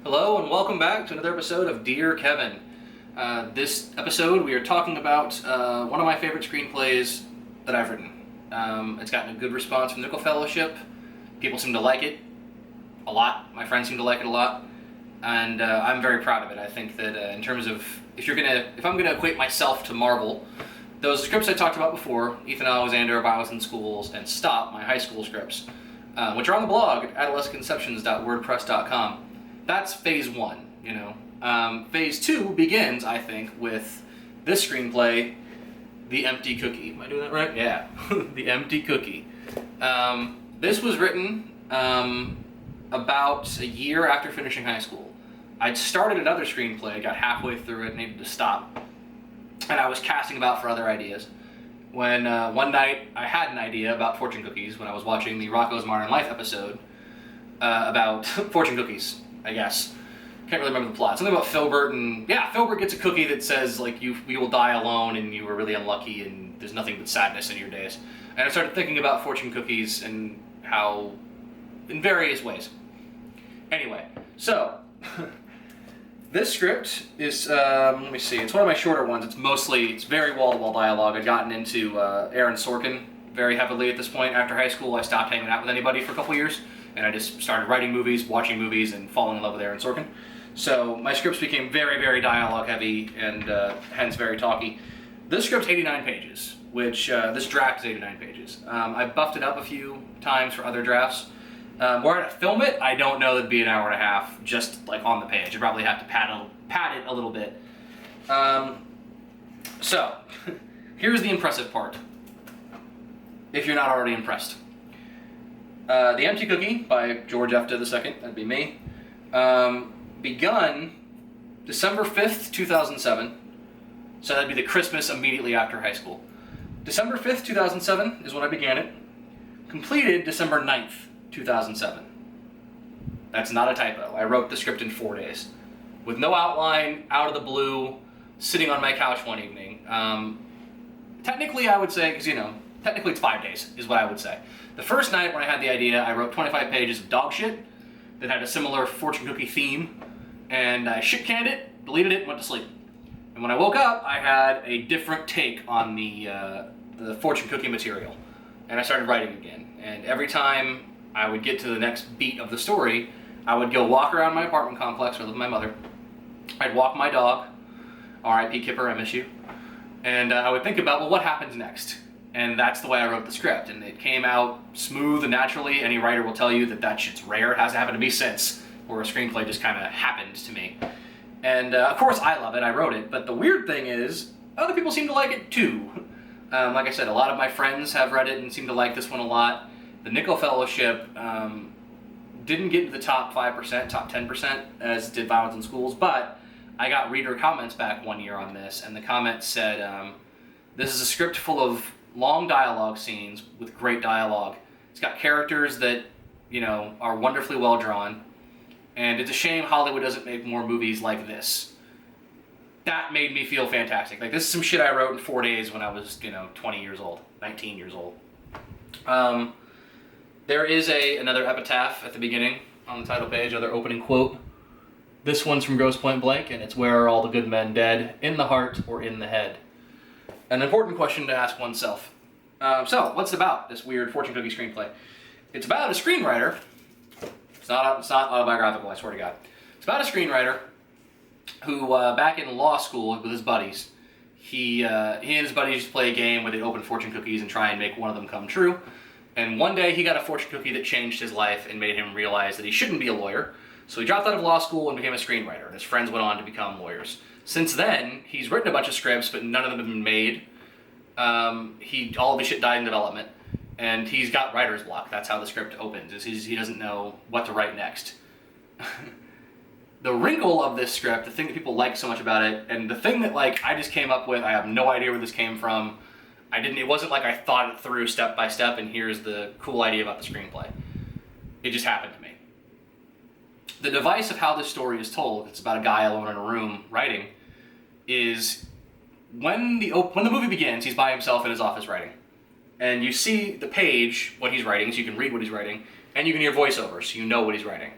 Hello and welcome back to another episode of Dear Kevin. This episode we are talking about one of my favorite screenplays that I've written. It's gotten a good response from the Nickel Fellowship. People seem to like it a lot. My friends seem to like it a lot. And I'm very proud of it. I think that in terms of, if I'm gonna equate myself to Marvel, those scripts I talked about before, Ethan Alexander, Violence in Schools, and Stop, my high school scripts, which are on the blog at adolescentconceptions.wordpress.com. That's phase one, you know. Phase two begins, I think, with this screenplay, The Empty Cookie. Am I doing that right? Yeah, The Empty Cookie. This was written about a year after finishing high school. I'd started another screenplay, got halfway through it, needed to stop, and I was casting about for other ideas. When one night I had an idea about fortune cookies when I was watching the Rocko's Modern Life episode about fortune cookies, I guess. Can't really remember the plot. Something about Filbert, and yeah, Filbert gets a cookie that says like you will die alone and you were really unlucky and there's nothing but sadness in your days. And I started thinking about fortune cookies and how, in various ways. Anyway, so this script is, let me see, it's one of my shorter ones. It's very wall-to-wall dialogue. I'd gotten into Aaron Sorkin very heavily at this point. After high school, I stopped hanging out with anybody for a couple years, and I just started writing movies, watching movies, and falling in love with Aaron Sorkin. So my scripts became very, very dialogue-heavy, and hence very talky. This script's 89 pages, which, this draft is 89 pages. I buffed it up a few times for other drafts. Where to film it, I don't know. That'd be an hour and a half, just like on the page. I'd probably have to pad it a little bit. So, here's the impressive part, if you're not already impressed. The Empty Cookie by George Efta II, that'd be me, begun December 5th, 2007, so that'd be the Christmas immediately after high school. December 5th, 2007 is when I began it, completed December 9th, 2007. That's not a typo. I wrote the script in 4 days. With no outline, out of the blue, sitting on my couch one evening. Technically, I would say, because, technically it's 5 days, is what I would say. The first night when I had the idea, I wrote 25 pages of dog shit that had a similar fortune cookie theme, and I shit-canned it, deleted it, and went to sleep. And when I woke up, I had a different take on the fortune cookie material, and I started writing again. And every time I would get to the next beat of the story, I would go walk around my apartment complex where I live with my mother. I'd walk my dog, R.I.P. Kipper, I miss you, and I would think about, well, what happens next? And that's the way I wrote the script, and it came out smooth and naturally. Any writer will tell you that shit's rare. It hasn't happened to me since, where a screenplay just kind of happened to me. And of course I love it, I wrote it, but the weird thing is, other people seem to like it too. Like I said, a lot of my friends have read it and seem to like this one a lot. The Nickel Fellowship didn't get into the top 5%, top 10%, as did Violence in Schools, but I got reader comments back one year on this, and the comments said, this is a script full of long dialogue scenes with great dialogue. It's got characters that, are wonderfully well drawn, and it's a shame Hollywood doesn't make more movies like this. That made me feel fantastic. Like, this is some shit I wrote in 4 days when I was, 20 years old, 19 years old. There is another epitaph at the beginning on the title page, another opening quote. This one's from Grosse Point Blank, and it's, "Where are all the good men dead, in the heart or in the head?" An important question to ask oneself. So, what's it about, this weird fortune cookie screenplay? It's about a screenwriter. It's not autobiographical, I swear to God. It's about a screenwriter who, back in law school with his buddies, he and his buddies used to play a game where they'd open fortune cookies and try and make one of them come true. And one day he got a fortune cookie that changed his life and made him realize that he shouldn't be a lawyer. So he dropped out of law school and became a screenwriter. And his friends went on to become lawyers. Since then, he's written a bunch of scripts, but none of them have been made. All of his shit died in development. And he's got writer's block. That's how the script opens, is he doesn't know what to write next. The wrinkle of this script, the thing that people like so much about it, and the thing that I just came up with, I have no idea where this came from. It wasn't like I thought it through step by step and here's the cool idea about the screenplay. It just happened to me. The device of how this story is told, it's about a guy alone in a room writing, is when the movie begins, he's by himself in his office writing. And you see the page, what he's writing, so you can read what he's writing, and you can hear voiceovers, so you know what he's writing.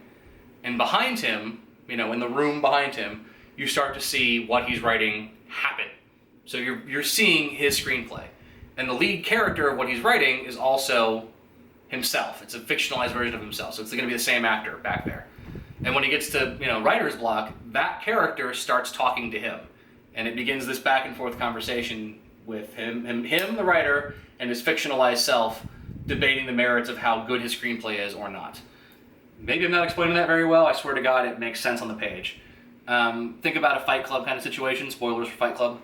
And behind him in the room behind him, you start to see what he's writing happen. So you're seeing his screenplay. And the lead character of what he's writing is also himself. It's a fictionalized version of himself. So it's going to be the same actor back there. And when he gets to, writer's block, that character starts talking to him. And it begins this back and forth conversation with him, the writer, and his fictionalized self debating the merits of how good his screenplay is or not. Maybe I'm not explaining that very well. I swear to God, it makes sense on the page. Think about a Fight Club kind of situation, spoilers for Fight Club,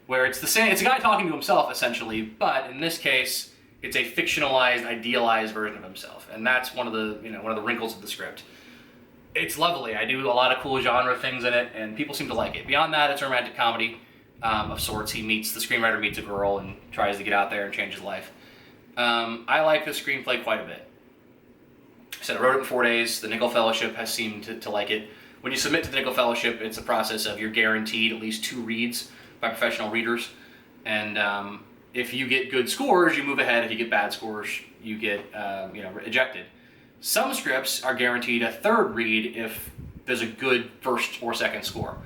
where it's the same. It's a guy talking to himself, essentially, but in this case, it's a fictionalized, idealized version of himself. And that's one of the wrinkles of the script. It's lovely. I do a lot of cool genre things in it, and people seem to like it. Beyond that, it's a romantic comedy of sorts. The screenwriter meets a girl and tries to get out there and change his life. I like the screenplay quite a bit. I said I wrote it in 4 days. The Nickel Fellowship has seemed to like it. When you submit to the Nickel Fellowship, it's a process of you're guaranteed at least 2 reads by professional readers. And if you get good scores, you move ahead. If you get bad scores, you get ejected. Some scripts are guaranteed a 3rd read if there's a good first or second score.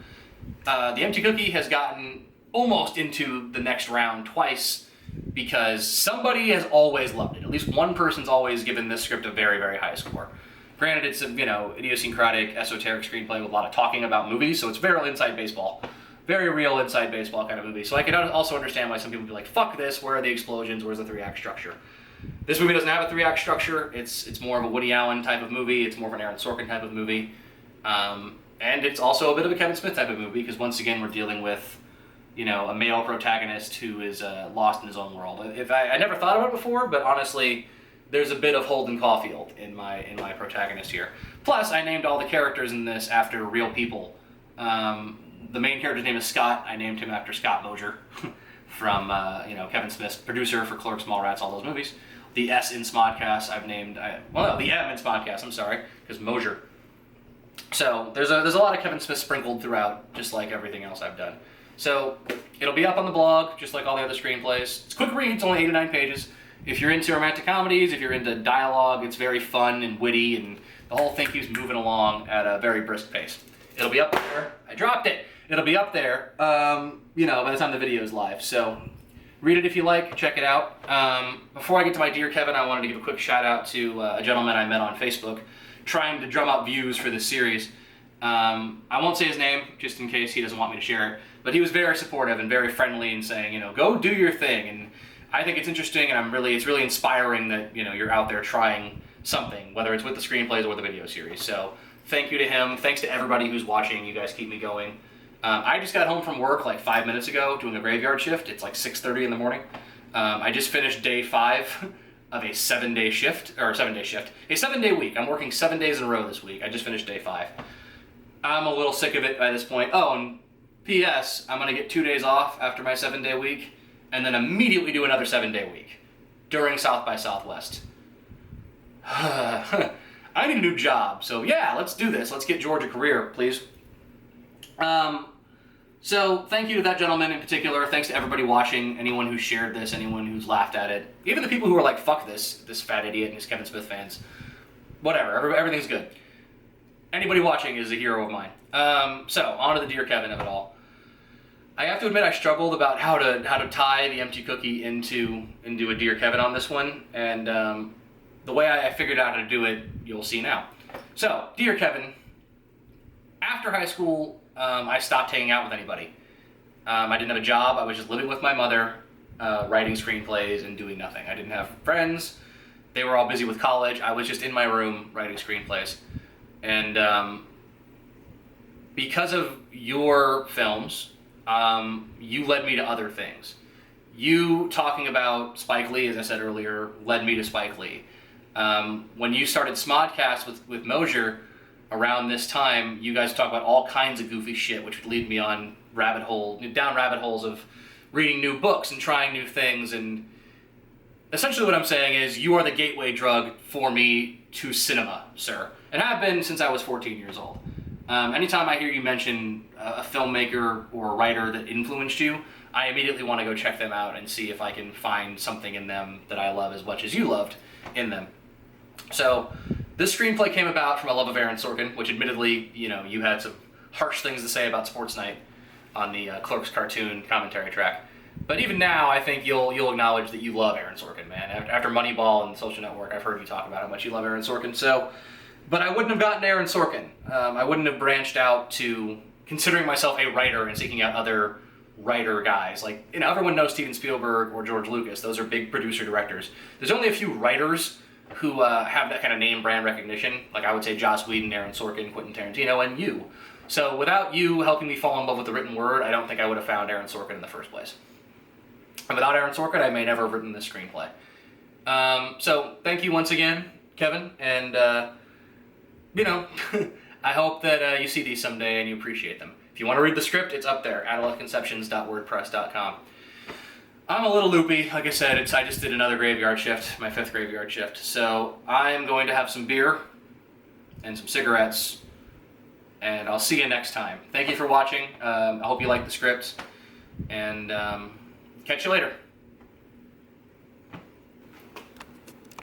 The Empty Cookie has gotten almost into the next round twice because somebody has always loved it. At least one person's always given this script a very, very high score. Granted, it's a idiosyncratic, esoteric screenplay with a lot of talking about movies, so it's very inside baseball. Very real inside baseball kind of movie. So I can also understand why some people would be like, fuck this, where are the explosions, where's the 3-act structure? This movie doesn't have a 3-act structure. It's more of a Woody Allen type of movie. It's more of an Aaron Sorkin type of movie. And it's also a bit of a Kevin Smith type of movie, because once again, we're dealing with, a male protagonist who is lost in his own world. I never thought about it before, but honestly, there's a bit of Holden Caulfield in my protagonist here. Plus, I named all the characters in this after real people. The main character's name is Scott. I named him after Scott Mosier from Kevin Smith's producer for Clerks, Mallrats, all those movies. The S in Smodcast I've named, the M in Smodcast, I'm sorry, because Mosier. So there's a lot of Kevin Smith sprinkled throughout, just like everything else I've done. So it'll be up on the blog, just like all the other screenplays. It's quick reads, only 8 or 9 pages. If you're into romantic comedies, if you're into dialogue, it's very fun and witty, and the whole thing keeps moving along at a very brisk pace. It'll be up there. I dropped it. It'll be up there, by the time the video is live. So read it if you like. Check it out. Before I get to my Dear Kevin, I wanted to give a quick shout out to a gentleman I met on Facebook trying to drum up views for this series. I won't say his name, just in case he doesn't want me to share it, but he was very supportive and very friendly and saying, go do your thing. And I think it's interesting, and it's really inspiring that, you're out there trying something, whether it's with the screenplays or the video series. So thank you to him. Thanks to everybody who's watching. You guys keep me going. I just got home from work like 5 minutes ago doing a graveyard shift. It's like 6:30 in the morning. I just finished day 5 of a 7-day shift, a 7-day week. I'm working 7 days in a row this week. I just finished day 5. I'm a little sick of it by this point. Oh, and P.S., I'm going to get 2 days off after my 7-day week, and then immediately do another 7-day week during South by Southwest. I need a new job, so yeah, let's do this. Let's get George a career, please. So thank you to that gentleman in particular. Thanks to everybody watching, anyone who shared this, anyone who's laughed at it, even the people who are like, fuck this fat idiot and his Kevin Smith fans. Whatever, everything's good. Anybody watching is a hero of mine. So on to the Dear Kevin of it all. I have to admit I struggled about how to tie the Empty Cookie into a Dear Kevin on this one, and the way I figured out how to do it, you'll see now. So, Dear Kevin, after high school, I stopped hanging out with anybody. I didn't have a job. I was just living with my mother, writing screenplays and doing nothing. I didn't have friends. They were all busy with college. I was just in my room writing screenplays. And because of your films, you led me to other things. You talking about Spike Lee, as I said earlier, led me to Spike Lee. When you started Smodcast with Mosier, around this time, you guys talk about all kinds of goofy shit, which would lead me on down rabbit holes of reading new books and trying new things. And essentially what I'm saying is you are the gateway drug for me to cinema, sir. And have been since I was 14 years old. Anytime I hear you mention a filmmaker or a writer that influenced you, I immediately want to go check them out and see if I can find something in them that I love as much as you loved in them. So, This screenplay came about from a love of Aaron Sorkin, which admittedly, you had some harsh things to say about Sports Night on the Clerks cartoon commentary track. But even now, I think you'll acknowledge that you love Aaron Sorkin, man. After Moneyball and Social Network, I've heard you talk about how much you love Aaron Sorkin. So, but I wouldn't have gotten Aaron Sorkin. I wouldn't have branched out to considering myself a writer and seeking out other writer guys. Like, everyone knows Steven Spielberg or George Lucas. Those are big producer directors. There's only a few writers who have that kind of name brand recognition. Like, I would say Joss Whedon, Aaron Sorkin, Quentin Tarantino, and you. So without you helping me fall in love with the written word, I don't think I would have found Aaron Sorkin in the first place. And without Aaron Sorkin, I may never have written this screenplay. So thank you once again, Kevin, and I hope that you see these someday and you appreciate them. If you want to read the script, it's up there, adolesconceptions.wordpress.com. I'm a little loopy. Like I said, I just did another graveyard shift, my 5th graveyard shift. So I'm going to have some beer and some cigarettes, and I'll see you next time. Thank you for watching. I hope you like the script, and catch you later.